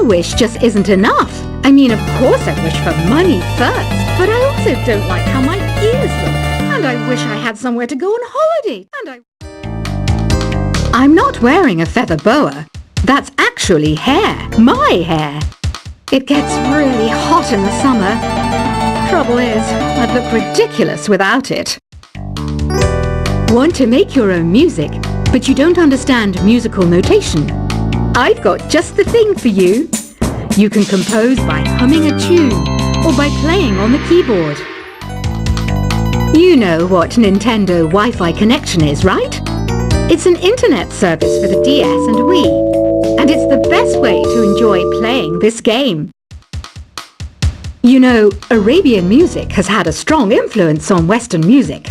wish just isn't enough. I mean, of course I wish for money first, but I also don't like how my ears look. And I wish I had somewhere to go on holiday. I'm not wearing a feather boa. That's actually hair. My hair. It gets really hot in the summer. Trouble is, I'd look ridiculous without it. Want to make your own music, but you don't understand musical notation? I've got just the thing for you. You can compose by humming a tune or by playing on the keyboard. You know what Nintendo Wi-Fi connection is, right? It's an internet service for the DS and Wii, and it's the best way to enjoy playing this game. You know, Arabian music has had a strong influence on Western music.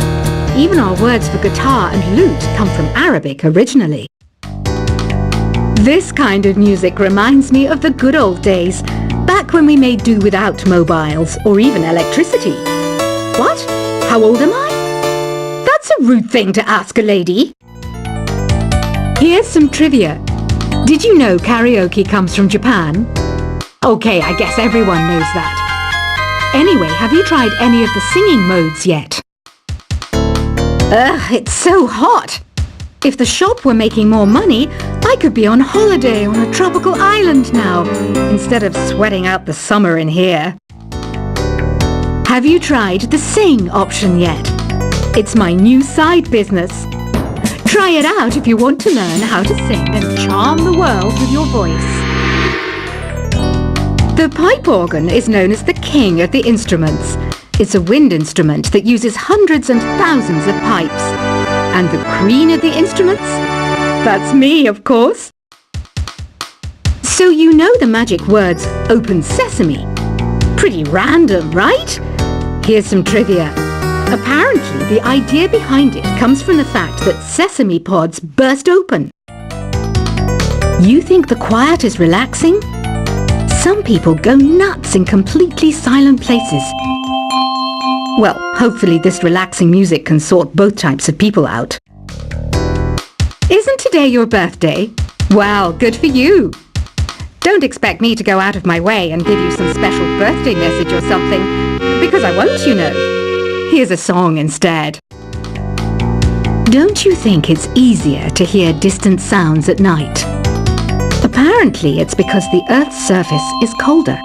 Even our words for guitar and lute come from Arabic originally. This kind of music reminds me of the good old days, back when we made do without mobiles or even electricity. What? How old am I? That's a rude thing to ask a lady. Here's some trivia. Did you know karaoke comes from Japan? Okay, I guess everyone knows that. Anyway, have you tried any of the singing modes yet? Ugh, it's so hot. If the shop were making more money, I could be on holiday on a tropical island now, instead of sweating out the summer in here. Have you tried the sing option yet? It's my new side business. Try it out if you want to learn how to sing and charm the world with your voice. The pipe organ is known as the king of the instruments. It's a wind instrument that uses hundreds and thousands of pipes. And the queen of the instruments? That's me, of course. So you know the magic words "Open Sesame." Pretty random, right? Here's some trivia. Apparently, the idea behind it comes from the fact that sesame pods burst open. You think the quiet is relaxing? Some people go nuts in completely silent places. Well, hopefully this relaxing music can sort both types of people out. Isn't today your birthday? Well, good for you. Don't expect me to go out of my way and give you some special birthday message or something, because I won't, you know. Here's a song instead. Don't you think it's easier to hear distant sounds at night? Apparently it's because the Earth's surface is colder.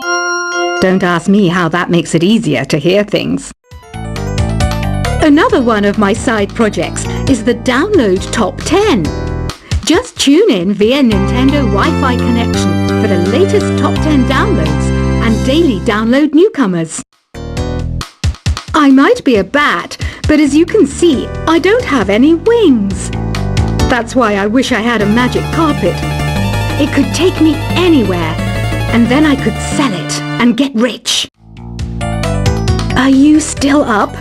Don't ask me how that makes it easier to hear things. Another one of my side projects is the Download Top 10. Just tune in via Nintendo Wi-Fi connection for the latest Top 10 downloads and daily download newcomers. I might be a bat, but as you can see, I don't have any wings. That's why I wish I had a magic carpet. It could take me anywhere, and then I could sell it and get rich. Are you still up?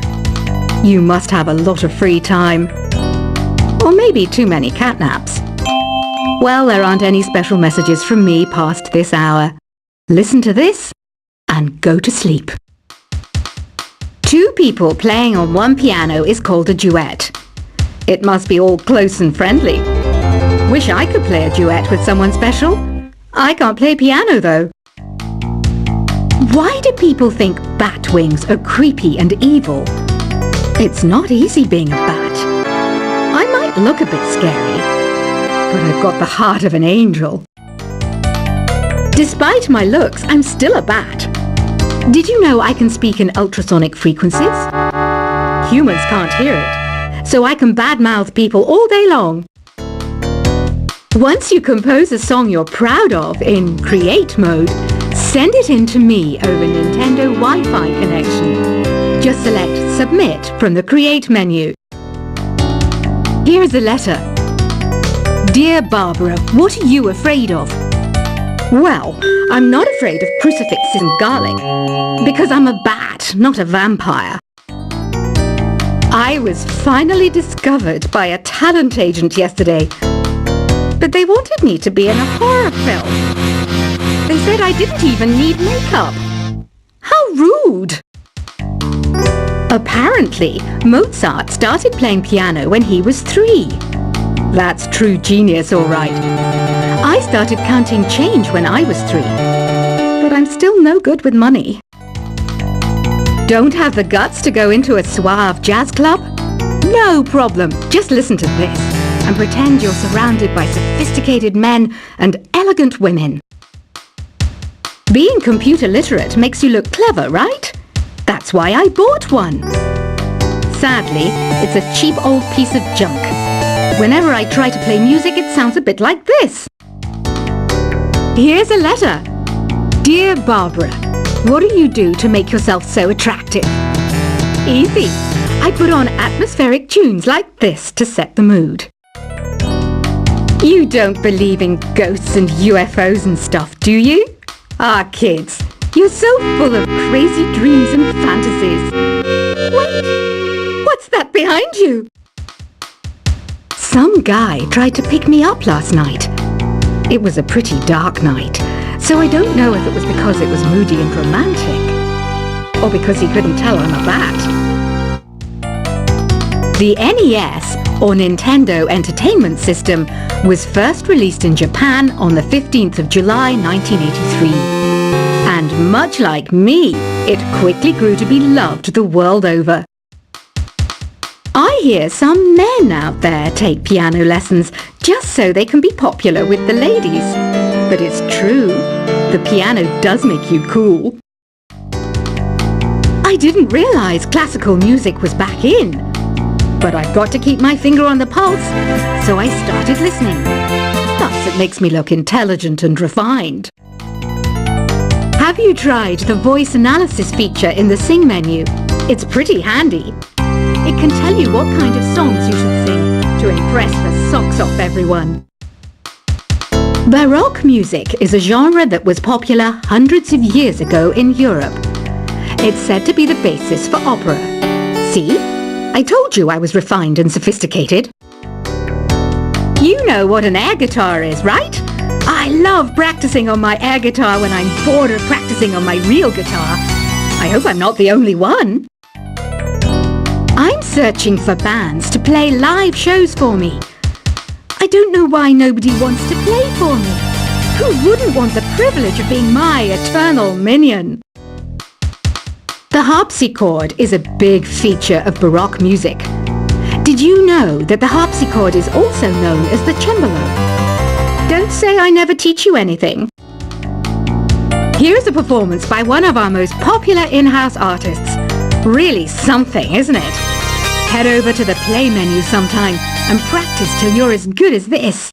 You must have a lot of free time. Or maybe too many catnaps. Well, there aren't any special messages from me past this hour. Listen to this and go to sleep. Two people playing on one piano is called a duet. It must be all close and friendly. Wish I could play a duet with someone special. I can't play piano though. Why do people think bat wings are creepy and evil? It's not easy being a bat. I might look a bit scary, but I've got the heart of an angel. Despite my looks, I'm still a bat. Did you know I can speak in ultrasonic frequencies? Humans can't hear it, so I can badmouth people all day long. Once you compose a song you're proud of in Create mode, send it in to me over Nintendo Wi-Fi connection. Just select Submit from the Create menu. Here's a letter. Dear Barbara, what are you afraid of? Well, I'm not afraid of crucifixes and garlic, because I'm a bat, not a vampire. I was finally discovered by a talent agent yesterday, but they wanted me to be in a horror film. They said I didn't even need makeup. How rude! Apparently, Mozart started playing piano when he was 3. That's true genius, all right. I started counting change when I was 3. but I'm still no good with money. Don't have the guts to go into a suave jazz club? No problem. Just listen to this and pretend you're surrounded by sophisticated men and elegant women. Being computer literate makes you look clever, right? That's why I bought one. Sadly, it's a cheap old piece of junk. Whenever I try to play music, it sounds a bit like this. Here's a letter. Dear Barbara, what do you do to make yourself so attractive? Easy. I put on atmospheric tunes like this to set the mood. You don't believe in ghosts and UFOs and stuff, do you? Ah, kids, you're so full of crazy dreams and fantasies. Wait, what's that behind you? Some guy tried to pick me up last night. It was a pretty dark night, so I don't know if it was because it was moody and romantic, or because he couldn't tell I'm a bat. The NES, or Nintendo Entertainment System, was first released in Japan on the 15th of July 1983. And much like me, it quickly grew to be loved the world over. I hear some men out there take piano lessons just so they can be popular with the ladies. But it's true, the piano does make you cool. I didn't realize classical music was back in. But I've got to keep my finger on the pulse, so I started listening. Thus, it makes me look intelligent and refined. Have you tried the voice analysis feature in the Sing menu? It's pretty handy. It can tell you what kind of songs you should sing to impress the socks off everyone. Baroque music is a genre that was popular hundreds of years ago in Europe. It's said to be the basis for opera. See? I told you I was refined and sophisticated. You know what an air guitar is, right? I love practicing on my air guitar when I'm bored of practicing on my real guitar. I hope I'm not the only one. I'm searching for bands to play live shows for me. I don't know why nobody wants to play for me. Who wouldn't want the privilege of being my eternal minion? The harpsichord is a big feature of Baroque music. Did you know that the harpsichord is also known as the cembalo? Don't say I never teach you anything. Here's a performance by one of our most popular in-house artists. Really something, isn't it? Head over to the play menu sometime and practice till you're as good as this.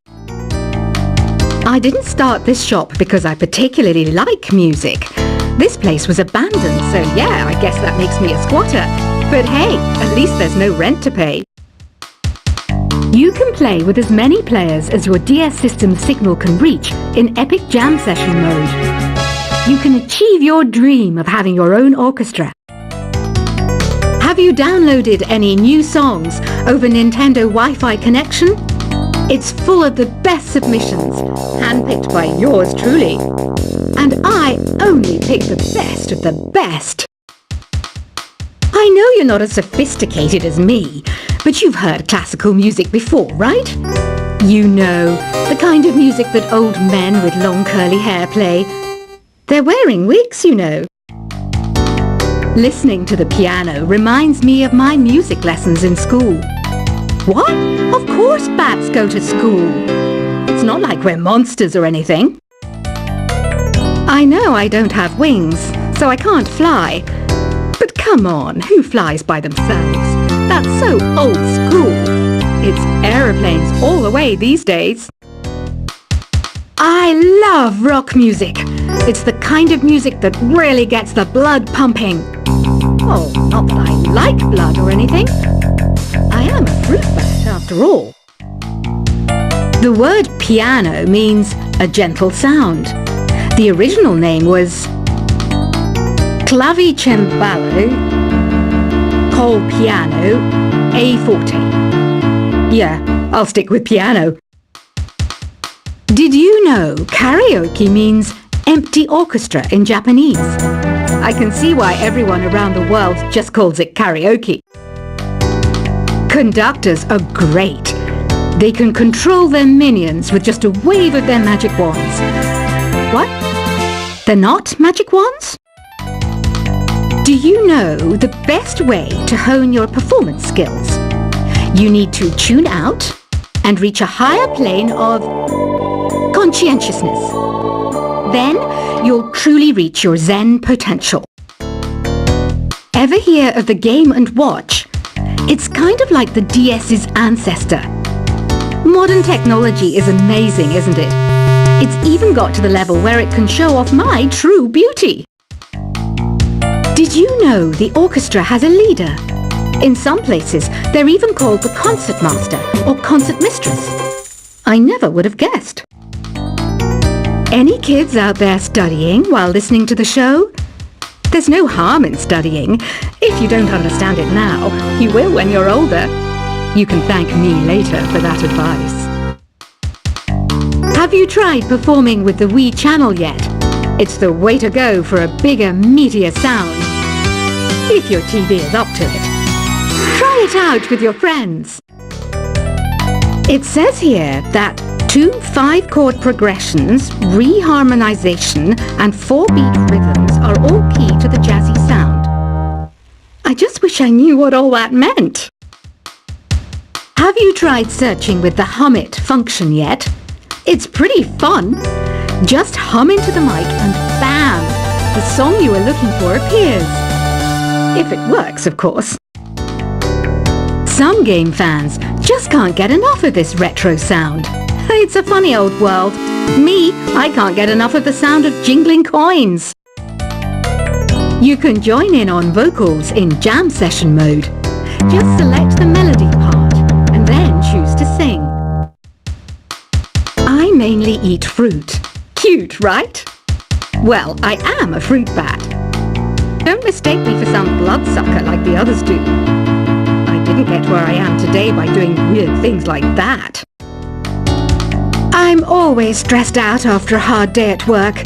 I didn't start this shop because I particularly like music. This place was abandoned, so yeah, I guess that makes me a squatter. But hey, at least there's no rent to pay. You can play with as many players as your DS system signal can reach in Epic Jam Session mode. You can achieve your dream of having your own orchestra. Have you downloaded any new songs over Nintendo Wi-Fi connection? It's full of the best submissions, handpicked by yours truly. And I only pick the best of the best. I know you're not as sophisticated as me, but you've heard classical music before, right? You know, the kind of music that old men with long curly hair play. They're wearing wigs, you know. Listening to the piano reminds me of my music lessons in school. What? Of course bats go to school. It's not like we're monsters or anything. I know I don't have wings, so I can't fly. But come on, who flies by themselves? That's so old school. It's aeroplanes all the way these days. I love rock music. It's the kind of music that really gets the blood pumping. Oh, not that I like blood or anything. I am a fruit bat after all. The word piano means a gentle sound. The original name was clavicembalo col piano a forte. Yeah, I'll stick with piano. Did you know karaoke means empty orchestra in Japanese? I can see why everyone around the world just calls it karaoke. Conductors are great. They can control their minions with just a wave of their magic wands. What? They're not magic wands? Do you know the best way to hone your performance skills? You need to tune out and reach a higher plane of conscientiousness. Then you'll truly reach your Zen potential. Ever hear of the Game & Watch? It's kind of like the DS's ancestor. Modern technology is amazing, isn't it? It's even got to the level where it can show off my true beauty. Did you know the orchestra has a leader? In some places, they're even called the concert master or concert mistress. I never would have guessed. Any kids out there studying while listening to the show? There's no harm in studying. If you don't understand it now, you will when you're older. You can thank me later for that advice. Have you tried performing with the Wii channel yet? It's the way to go for a bigger, meatier sound. If your TV is up to it. Try it out with your friends. It says here that 2 5-chord progressions, reharmonization, and 4-beat rhythms are all key to the jazzy sound. I just wish I knew what all that meant. Have you tried searching with the Hum It function yet? It's pretty fun. Just hum into the mic and bam! The song you were looking for appears. If it works, of course. Some game fans just can't get enough of this retro sound. It's a funny old world. Me, I can't get enough of the sound of jingling coins. You can join in on vocals in jam session mode. Just select the melody part and then choose to sing. I mainly eat fruit. Cute, right? Well, I am a fruit bat. Don't mistake me for some bloodsucker like the others do. I didn't get where I am today by doing weird things like that. I'm always stressed out after a hard day at work.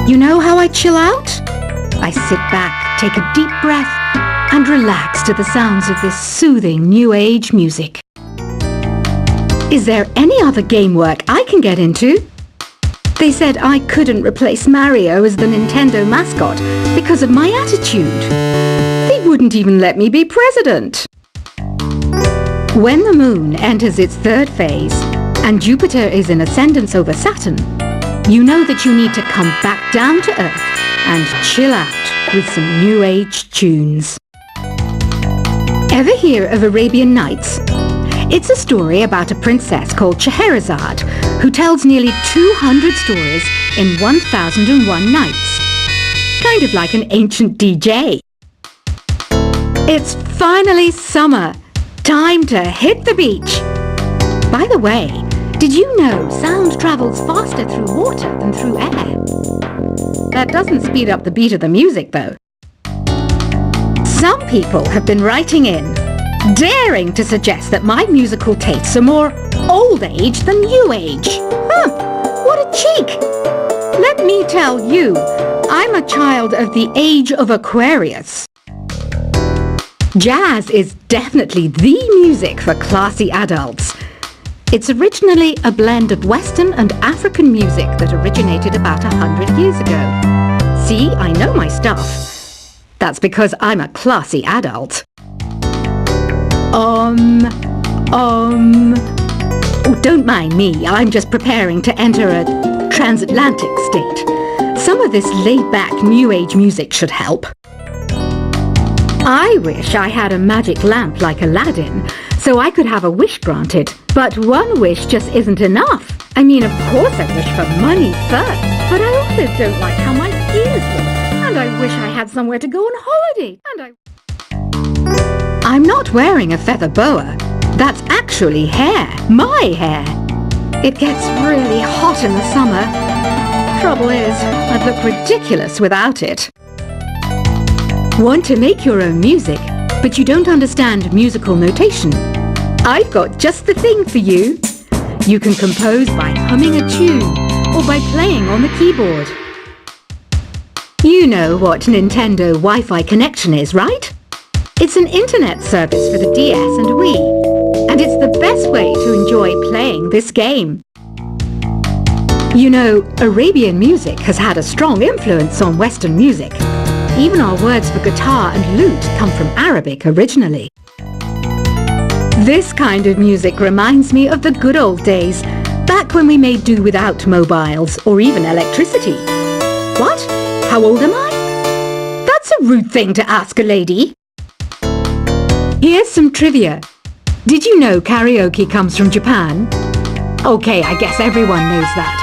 You know how I chill out? I sit back, take a deep breath, and relax to the sounds of this soothing new age music. Is there any other game work I can get into? They said I couldn't replace Mario as the Nintendo mascot because of my attitude. They wouldn't even let me be president. When the moon enters its 3rd phase and Jupiter is in ascendance over Saturn, you know that you need to come back down to Earth and chill out with some new age tunes. Ever hear of Arabian Nights? It's a story about a princess called Scheherazade who tells nearly 200 stories in 1001 nights. Kind of like an ancient DJ. It's finally summer. Time to hit the beach. By the way, did you know sound travels faster through water than through air? That doesn't speed up the beat of the music, though. Some people have been writing in, daring to suggest that my musical tastes are more old age than new age. Huh, what a cheek! Let me tell you, I'm a child of the age of Aquarius. Jazz is definitely the music for classy adults. It's originally a blend of Western and African music that originated about 100 years ago. See, I know my stuff. That's because I'm a classy adult. Oh, don't mind me. I'm just preparing to enter a transatlantic state. Some of this laid-back New Age music should help. I wish I had a magic lamp like Aladdin, so I could have a wish granted. But one wish just isn't enough. I mean, of course I wish for money first, but I also don't like how my ears look. And I wish I had somewhere to go on holiday. I'm not wearing a feather boa. That's actually hair. My hair. It gets really hot in the summer. Trouble is, I'd look ridiculous without it. Want to make your own music, but you don't understand musical notation? I've got just the thing for you. You can compose by humming a tune or by playing on the keyboard. You know what Nintendo Wi-Fi connection is, right? It's an internet service for the DS and Wii, and it's the best way to enjoy playing this game. You know, Arabian music has had a strong influence on Western music. Even our words for guitar and lute come from Arabic originally. This kind of music reminds me of the good old days, back when we made do without mobiles or even electricity. What? How old am I? That's a rude thing to ask a lady. Here's some trivia. Did you know karaoke comes from Japan? Okay, I guess everyone knows that.